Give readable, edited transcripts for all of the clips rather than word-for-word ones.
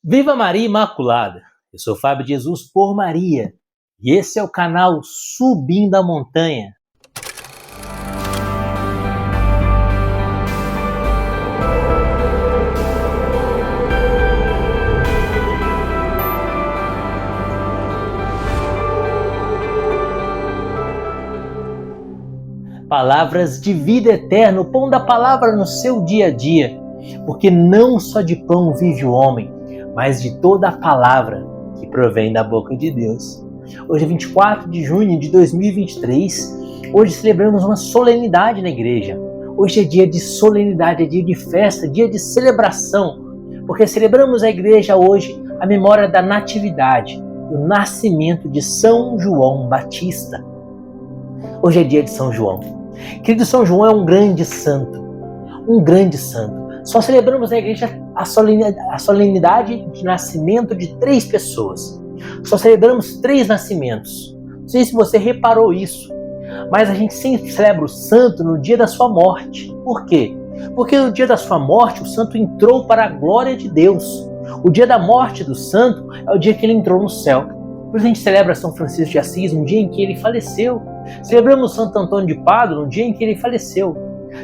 Viva Maria Imaculada! Eu sou Fábio Jesus por Maria e esse é o canal Subindo a Montanha. Palavras de vida eterna, o pão da palavra no seu dia a dia, porque não só de pão vive o homem, mas de toda a palavra que provém da boca de Deus. Hoje é 24 de junho de 2023, hoje celebramos uma solenidade na igreja. Hoje é dia de solenidade, é dia de festa, dia de celebração, porque celebramos a igreja hoje a memória da natividade, do nascimento de São João Batista. Hoje é dia de São João. Querido, São João é um grande santo, um grande santo. Só celebramos na igreja a solenidade de nascimento de 3 pessoas. Só celebramos 3 nascimentos. Não sei se você reparou isso, mas a gente sempre celebra o santo no dia da sua morte. Por quê? Porque no dia da sua morte o santo entrou para a glória de Deus. O dia da morte do santo é o dia que ele entrou no céu. Por isso a gente celebra São Francisco de Assis no dia em que ele faleceu. Celebramos Santo Antônio de Pádua no dia em que ele faleceu.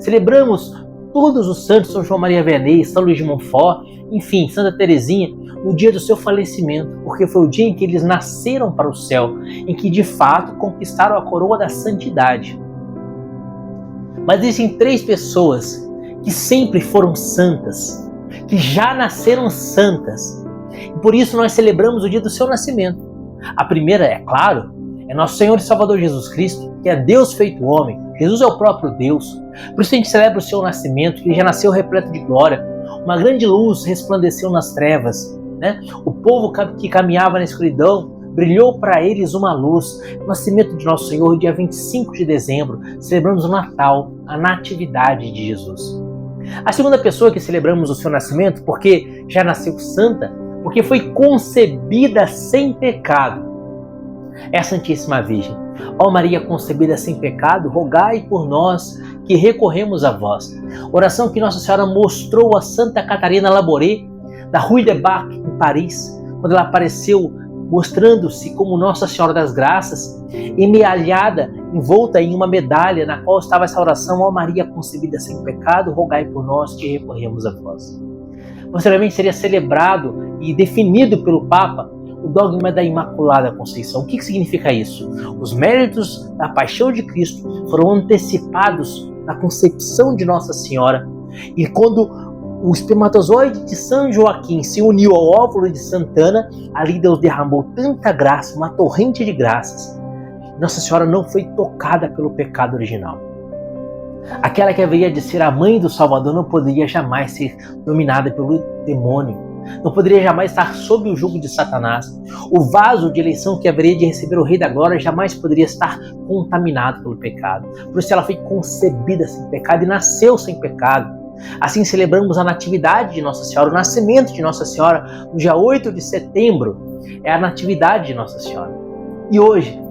Celebramos todos os santos, São João Maria Vianney, São Luís de Montfort, enfim, Santa Teresinha, no dia do seu falecimento, porque foi o dia em que eles nasceram para o céu, em que de fato conquistaram a coroa da santidade. Mas existem 3 pessoas que sempre foram santas, que já nasceram santas, e por isso nós celebramos o dia do seu nascimento. A primeira, é claro, é nosso Senhor e Salvador Jesus Cristo, que é Deus feito homem. Jesus é o próprio Deus. Por isso a gente celebra o seu nascimento, que ele já nasceu repleto de glória. Uma grande luz resplandeceu nas trevas, né? O povo que caminhava na escuridão, brilhou para eles uma luz. O nascimento de nosso Senhor, dia 25 de dezembro, celebramos o Natal, a natividade de Jesus. A segunda pessoa que celebramos o seu nascimento, porque já nasceu santa, porque foi concebida sem pecado, é a Santíssima Virgem. Ó Maria concebida sem pecado, rogai por nós que recorremos a vós. Oração que Nossa Senhora mostrou a Santa Catarina Labouré, da Rue de Bac, em Paris, quando ela apareceu mostrando-se como Nossa Senhora das Graças, emealhada, envolta em uma medalha na qual estava essa oração: ó Maria concebida sem pecado, rogai por nós que recorremos a vós. Posteriormente seria celebrado e definido pelo Papa o dogma da Imaculada Conceição. O que significa isso? Os méritos da paixão de Cristo foram antecipados na concepção de Nossa Senhora, e quando o espermatozoide de São Joaquim se uniu ao óvulo de Santana, ali Deus derramou tanta graça, uma torrente de graças. Nossa Senhora não foi tocada pelo pecado original. Aquela que haveria de ser a mãe do Salvador não poderia jamais ser dominada pelo demônio, não poderia jamais estar sob o jugo de Satanás. O vaso de eleição que haveria de receber o Rei da Glória jamais poderia estar contaminado pelo pecado. Por isso ela foi concebida sem pecado e nasceu sem pecado. Assim celebramos a natividade de Nossa Senhora, o nascimento de Nossa Senhora, no dia 8 de setembro. É a natividade de Nossa Senhora. E hoje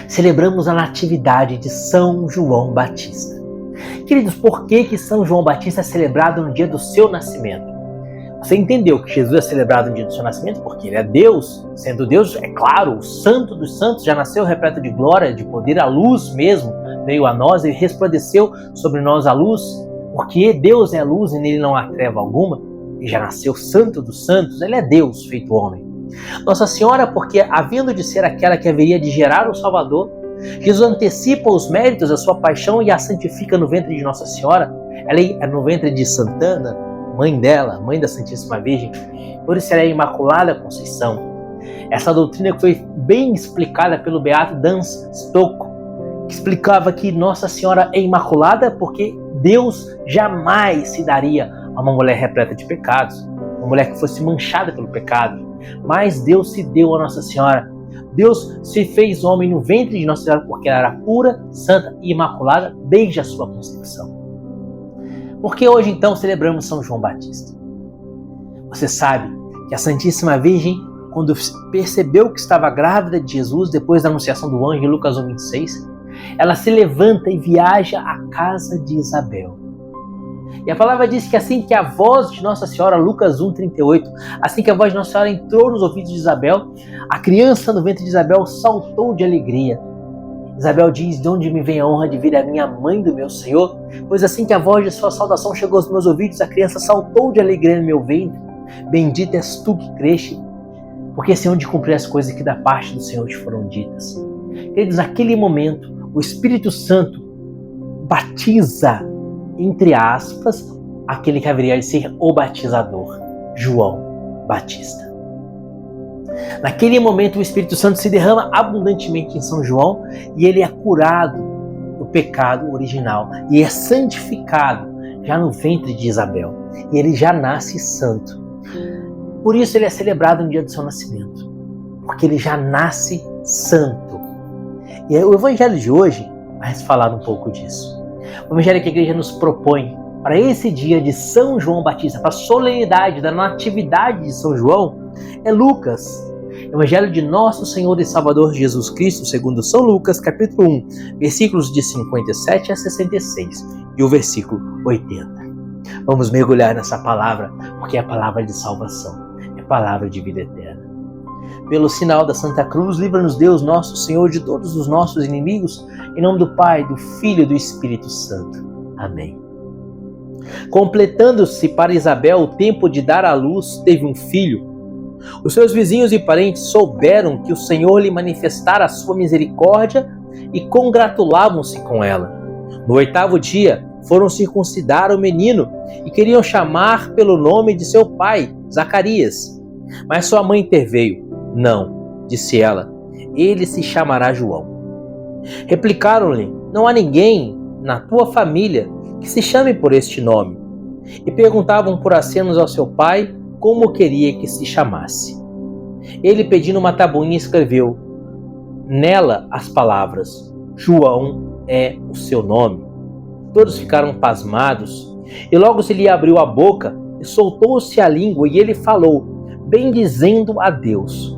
celebramos a natividade de São João Batista. Queridos, por que São João Batista é celebrado no dia do seu nascimento? Você entendeu que Jesus é celebrado no dia do seu nascimento porque ele é Deus. Sendo Deus, é claro, o santo dos santos já nasceu repleto de glória, de poder, a luz mesmo veio a nós e resplandeceu sobre nós a luz, porque Deus é a luz e nele não há treva alguma. Ele já nasceu santo dos santos, ele é Deus feito homem. Nossa Senhora, porque havendo de ser aquela que haveria de gerar o Salvador, Jesus antecipa os méritos da sua paixão e a santifica no ventre de Nossa Senhora. Ela é no ventre de Santana, mãe dela, mãe da Santíssima Virgem. Por isso ela é a Imaculada Conceição. Essa doutrina que foi bem explicada pelo beato Duns Scotus, que explicava que Nossa Senhora é imaculada porque Deus jamais se daria a uma mulher repleta de pecados, uma mulher que fosse manchada pelo pecado. Mas Deus se deu a Nossa Senhora. Deus se fez homem no ventre de Nossa Senhora porque ela era pura, santa e imaculada desde a sua concepção. Por que hoje então celebramos São João Batista? Você sabe que a Santíssima Virgem, quando percebeu que estava grávida de Jesus, depois da anunciação do anjo em Lucas 1:26, ela se levanta e viaja à casa de Isabel. E a palavra diz que assim que a voz de Nossa Senhora, Lucas 1:38, assim que a voz de Nossa Senhora entrou nos ouvidos de Isabel, a criança no ventre de Isabel saltou de alegria. Isabel diz: de onde me vem a honra de vir a minha mãe do meu Senhor? Pois assim que a voz de sua saudação chegou aos meus ouvidos, a criança saltou de alegria no meu ventre. Bendita és tu que cresce, porque esse é onde cumprir as coisas que da parte do Senhor te foram ditas. Queridos, naquele momento, o Espírito Santo batiza, entre aspas, aquele que haveria de ser o batizador, João Batista. Naquele momento, o Espírito Santo se derrama abundantemente em São João e ele é curado do pecado original e é santificado já no ventre de Isabel. E ele já nasce santo. Por isso ele é celebrado no dia do seu nascimento, porque ele já nasce santo. E o Evangelho de hoje vai falar um pouco disso. O Evangelho que a igreja nos propõe para esse dia de São João Batista, para a solenidade da natividade de São João, é Lucas. Evangelho de Nosso Senhor e Salvador Jesus Cristo, segundo São Lucas, capítulo 1, versículos de 57 a 66 e o versículo 80. Vamos mergulhar nessa palavra, porque é a palavra de salvação, é a palavra de vida eterna. Pelo sinal da Santa Cruz, livra-nos Deus, nosso Senhor, de todos os nossos inimigos, em nome do Pai, do Filho e do Espírito Santo. Amém. Completando-se para Isabel o tempo de dar à luz, teve um filho. Os seus vizinhos e parentes souberam que o Senhor lhe manifestara a sua misericórdia e congratulavam-se com ela. No 8º dia, foram circuncidar o menino e queriam chamar pelo nome de seu pai, Zacarias. Mas sua mãe interveio. Não, disse ela, ele se chamará João. Replicaram-lhe, não há ninguém na tua família que se chame por este nome. E perguntavam por acenos ao seu pai como queria que se chamasse. Ele, pedindo uma tabuinha, escreveu nela as palavras: João é o seu nome. Todos ficaram pasmados, e logo se lhe abriu a boca, e soltou-se a língua, e ele falou, bendizendo a Deus.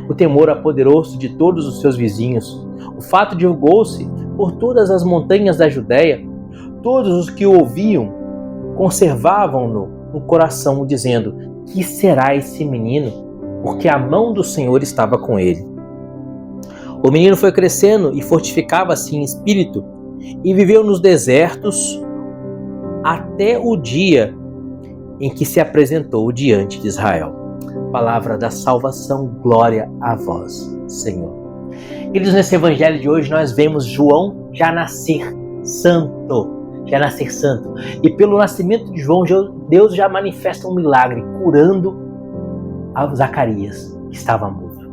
O temor apoderou-se de todos os seus vizinhos. O fato divulgou-se por todas as montanhas da Judéia. Todos os que o ouviam conservavam-no no coração, dizendo: que será esse menino? Porque a mão do Senhor estava com ele. O menino foi crescendo e fortificava-se em espírito e viveu nos desertos até o dia em que se apresentou diante de Israel. Palavra da salvação, glória a vós, Senhor. Queridos, nesse evangelho de hoje nós vemos João já nascer santo. E pelo nascimento de João, Deus já manifesta um milagre, curando a Zacarias, que estava mudo.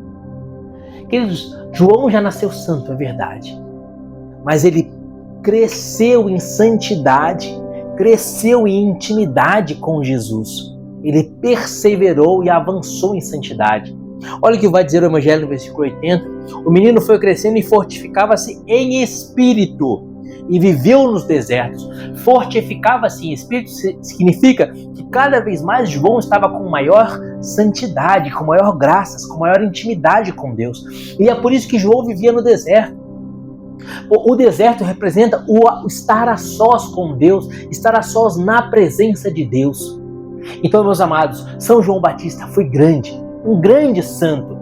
Queridos, João já nasceu santo, é verdade. Mas ele cresceu em santidade, cresceu em intimidade com Jesus. Ele perseverou e avançou em santidade. Olha o que vai dizer o Evangelho no versículo 80. O menino foi crescendo e fortificava-se em espírito e viveu nos desertos. Fortificava-se em espírito significa que cada vez mais João estava com maior santidade, com maior graças, com maior intimidade com Deus. E é por isso que João vivia no deserto. O deserto representa o estar a sós com Deus, estar a sós na presença de Deus. Então, meus amados, São João Batista foi grande, um grande santo,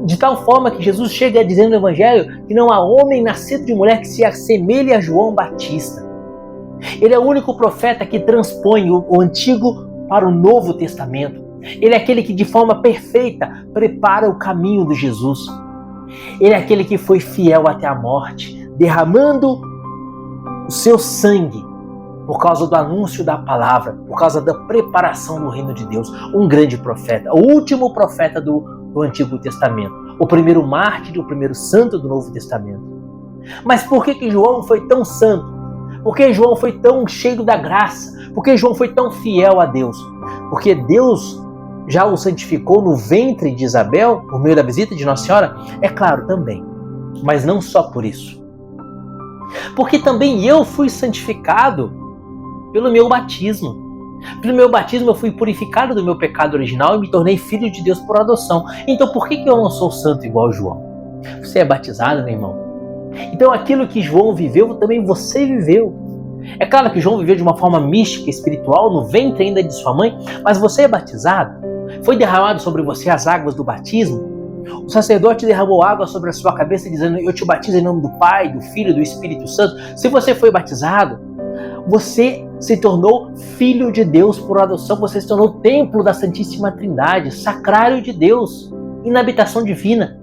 de tal forma que Jesus chega a dizer no Evangelho que não há homem nascido de mulher que se assemelhe a João Batista. Ele é o único profeta que transpõe o Antigo para o Novo Testamento. Ele é aquele que de forma perfeita prepara o caminho de Jesus. Ele é aquele que foi fiel até a morte, derramando o seu sangue por causa do anúncio da palavra, por causa da preparação do reino de Deus. Um grande profeta, o último profeta do Antigo Testamento, o primeiro mártir, o primeiro santo do Novo Testamento. Mas por que João foi tão santo? Por que João foi tão cheio da graça? Por que João foi tão fiel a Deus? Porque Deus já o santificou no ventre de Isabel, por meio da visita de Nossa Senhora? É claro, também. Mas não só por isso. Porque também eu fui santificado pelo meu batismo. Pelo meu batismo eu fui purificado do meu pecado original e me tornei filho de Deus por adoção. Então por que eu não sou santo igual João? Você é batizado, meu irmão? Então aquilo que João viveu, também você viveu. É claro que João viveu de uma forma mística, espiritual, no ventre ainda de sua mãe, mas você é batizado? Foi derramado sobre você as águas do batismo? O sacerdote derramou água sobre a sua cabeça dizendo: eu te batizo em nome do Pai, do Filho e do Espírito Santo. Se você foi batizado, você se tornou filho de Deus por adoção, você se tornou templo da Santíssima Trindade, sacrário de Deus, inabitação divina.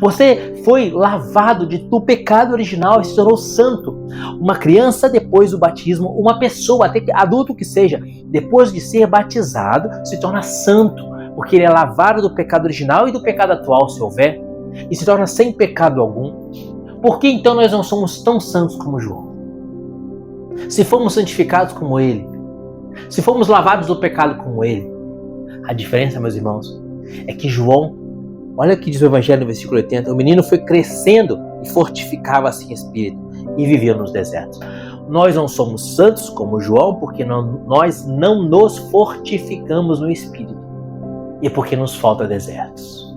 Você foi lavado do pecado original e se tornou santo. Uma criança, depois do batismo, uma pessoa, até adulto que seja, depois de ser batizado, se torna santo, porque ele é lavado do pecado original e do pecado atual, se houver, e se torna sem pecado algum. Por que então nós não somos tão santos como João? Se fomos santificados como ele, se fomos lavados do pecado como ele, a diferença, meus irmãos, é que João, olha o que diz o Evangelho no versículo 80, o menino foi crescendo e fortificava-se em espírito e vivia nos desertos. Nós não somos santos como João porque nós não nos fortificamos no espírito e porque nos falta desertos.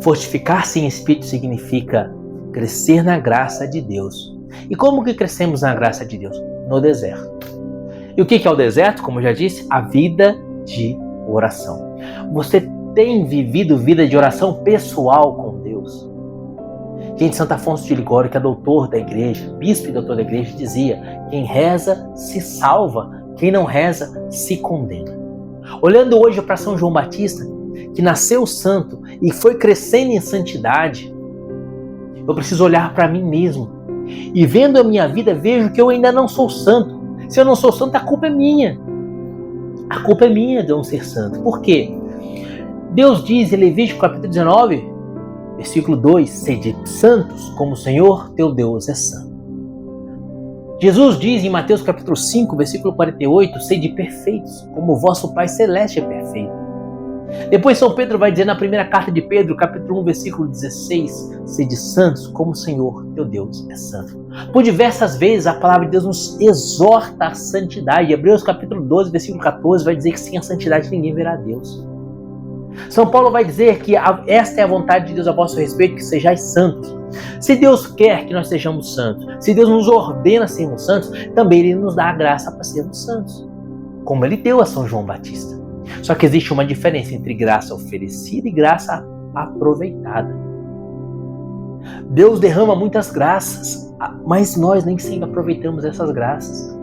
Fortificar-se em espírito significa crescer na graça de Deus. E como que crescemos na graça de Deus? No deserto. E o que é o deserto? Como eu já disse, a vida de oração. Você tem vivido vida de oração pessoal com Deus? Gente, Santo Afonso de Ligório, que é doutor da igreja, bispo e doutor da igreja, dizia: quem reza se salva, quem não reza se condena. Olhando hoje para São João Batista, que nasceu santo e foi crescendo em santidade, eu preciso olhar para mim mesmo. E vendo a minha vida, vejo que eu ainda não sou santo. Se eu não sou santo, a culpa é minha. A culpa é minha de não ser santo. Por quê? Deus diz em Levítico capítulo 19, versículo 2, sede santos como o Senhor teu Deus é santo. Jesus diz em Mateus capítulo 5, versículo 48, sede perfeitos como o vosso Pai Celeste é perfeito. Depois São Pedro vai dizer na primeira carta de Pedro, capítulo 1, versículo 16, sede santos como o Senhor teu Deus é santo. Por diversas vezes a palavra de Deus nos exorta à santidade. Hebreus capítulo 12, versículo 14 vai dizer que sem a santidade ninguém verá Deus. São Paulo vai dizer que esta é a vontade de Deus a vosso respeito, que sejais santos. Se Deus quer que nós sejamos santos, se Deus nos ordena sermos santos, também Ele nos dá a graça para sermos santos, como Ele deu a São João Batista. Só que existe uma diferença entre graça oferecida e graça aproveitada. Deus derrama muitas graças, mas nós nem sempre aproveitamos essas graças.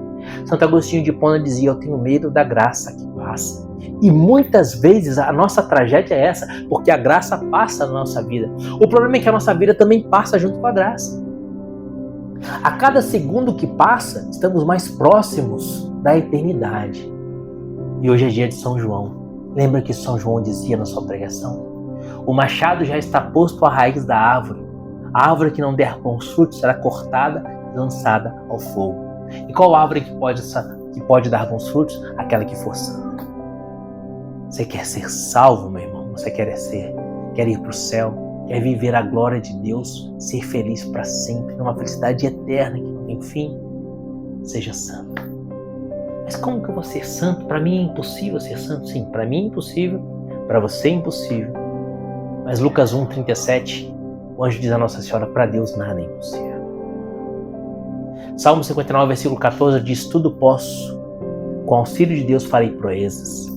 Santo Agostinho de Hipona dizia: eu tenho medo da graça que passa. E muitas vezes a nossa tragédia é essa, porque a graça passa na nossa vida. O problema é que a nossa vida também passa junto com a graça. A cada segundo que passa, estamos mais próximos da eternidade. E hoje é dia de São João. Lembra que São João dizia na sua pregação? O machado já está posto à raiz da árvore. A árvore que não der bons frutos será cortada e lançada ao fogo. E qual árvore que pode dar bons frutos? Aquela que for santa. Você quer ser salvo, meu irmão? Você quer ir para o céu? Quer viver a glória de Deus? Ser feliz para sempre, numa felicidade eterna que não tem fim? Seja santo. Mas como que eu vou ser santo? Para mim é impossível ser santo? Sim, para mim é impossível, para você é impossível. Mas Lucas 1,37, o anjo diz a Nossa Senhora: para Deus nada é impossível. Salmo 59, versículo 14 diz: tudo posso, com auxílio de Deus farei proezas.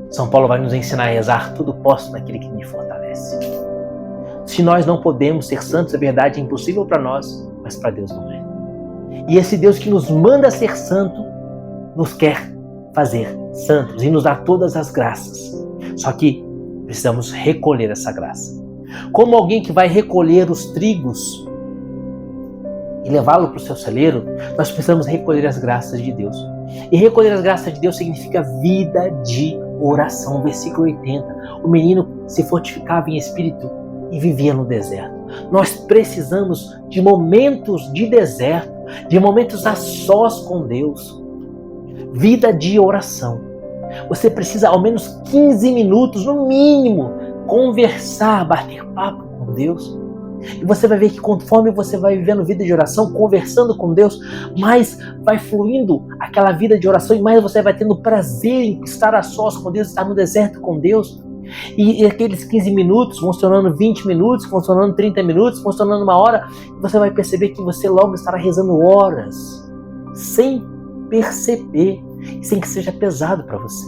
São Paulo vai nos ensinar a rezar: tudo posso naquele que me fortalece. Se nós não podemos ser santos, é verdade, é impossível para nós, mas para Deus não é. E esse Deus que nos manda ser santo, nos quer fazer santos e nos dá todas as graças. Só que precisamos recolher essa graça. Como alguém que vai recolher os trigos e levá-lo para o seu celeiro, nós precisamos recolher as graças de Deus. E recolher as graças de Deus significa vida de oração. Versículo 80. O menino se fortificava em espírito e vivia no deserto. Nós precisamos de momentos de deserto, de momentos a sós com Deus. Vida de oração. Você precisa ao menos 15 minutos, no mínimo, conversar, bater papo com Deus. E você vai ver que conforme você vai vivendo vida de oração, conversando com Deus, mais vai fluindo aquela vida de oração e mais você vai tendo prazer em estar a sós com Deus, estar no deserto com Deus. E aqueles 15 minutos vão se tornando 20 minutos, vão se tornando 30 minutos, vão se tornando 1 hora. E você vai perceber que você logo estará rezando horas, sem perceber, sem que seja pesado para você.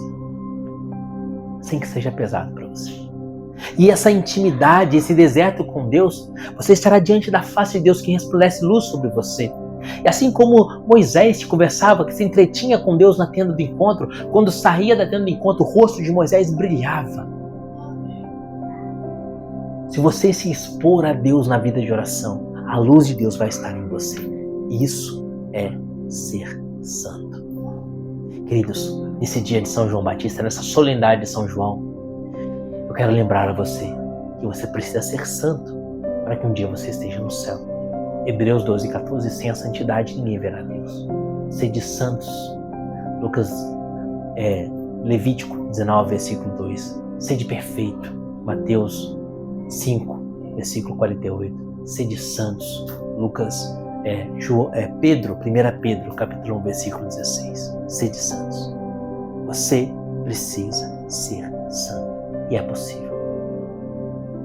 Sem que seja pesado para você. E essa intimidade, esse deserto com Deus, você estará diante da face de Deus que resplandece luz sobre você. E assim como Moisés conversava, que se entretinha com Deus na tenda do encontro, quando saía da tenda do encontro, o rosto de Moisés brilhava. Se você se expor a Deus na vida de oração, a luz de Deus vai estar em você. Isso é ser santo. Queridos, nesse dia de São João Batista, nessa solenidade de São João, eu quero lembrar a você que você precisa ser santo para que um dia você esteja no céu. Hebreus 12:14, sem a santidade ninguém verá Deus. Sede santos. Levítico 19, versículo 2. Sede perfeito. Mateus 5, versículo 48. Sede santos. Pedro, 1 Pedro, capítulo 1, versículo 16. Sede santos. Você precisa ser santo. E é possível.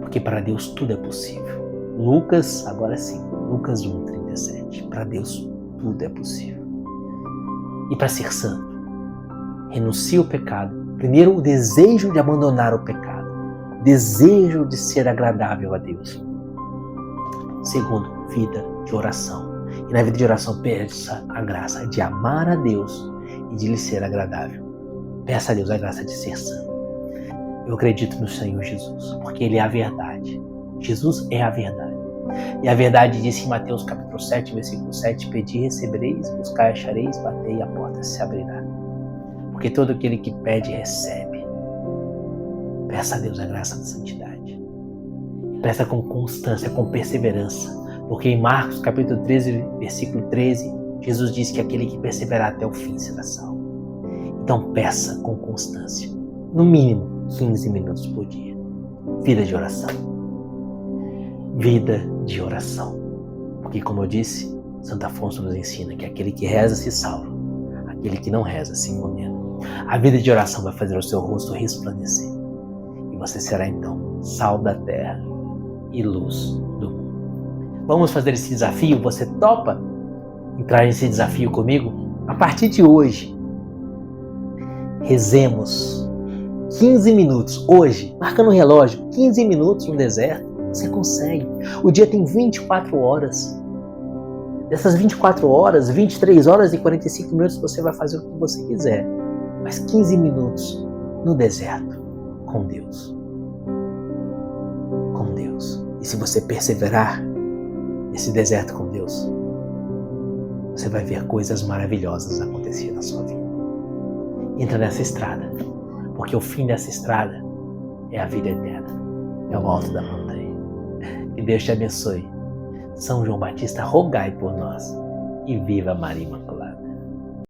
Porque para Deus tudo é possível. Lucas 1:37. Para Deus tudo é possível. E para ser santo, renuncie ao pecado. Primeiro, o desejo de abandonar o pecado. Desejo de ser agradável a Deus. Segundo, vida de oração. E na vida de oração, peça a graça de amar a Deus e de lhe ser agradável. Peça a Deus a graça de ser santo. Eu acredito no Senhor Jesus, porque Ele é a verdade. Jesus é a verdade. E a verdade diz em Mateus capítulo 7, versículo 7, pedi e recebereis, buscai e achareis, batei e a porta se abrirá. Porque todo aquele que pede, recebe. Peça a Deus a graça da santidade. Peça com constância, com perseverança. Porque em Marcos capítulo 13, versículo 13, Jesus diz que aquele que perseverar até o fim será salvo. Então peça com constância. No mínimo 15 minutos por dia. Vida de oração. Vida de oração. Porque, como eu disse, Santo Afonso nos ensina que aquele que reza se salva, aquele que não reza se condena. A vida de oração vai fazer o seu rosto resplandecer. E você será então sal da terra e luz do mundo. Vamos fazer esse desafio? Você topa entrar nesse desafio comigo? A partir de hoje, rezemos 15 minutos. Hoje, marca no relógio, 15 minutos no deserto. Você consegue. O dia tem 24 horas. Dessas 24 horas, 23 horas e 45 minutos você vai fazer o que você quiser. Mas 15 minutos no deserto com Deus. Com Deus. E se você perseverar nesse deserto com Deus, você vai ver coisas maravilhosas acontecer na sua vida. Entra nessa estrada, porque o fim dessa estrada é a vida eterna. É o alto da montanha. Que Deus te abençoe. São João Batista, rogai por nós. E viva Maria Imaculada.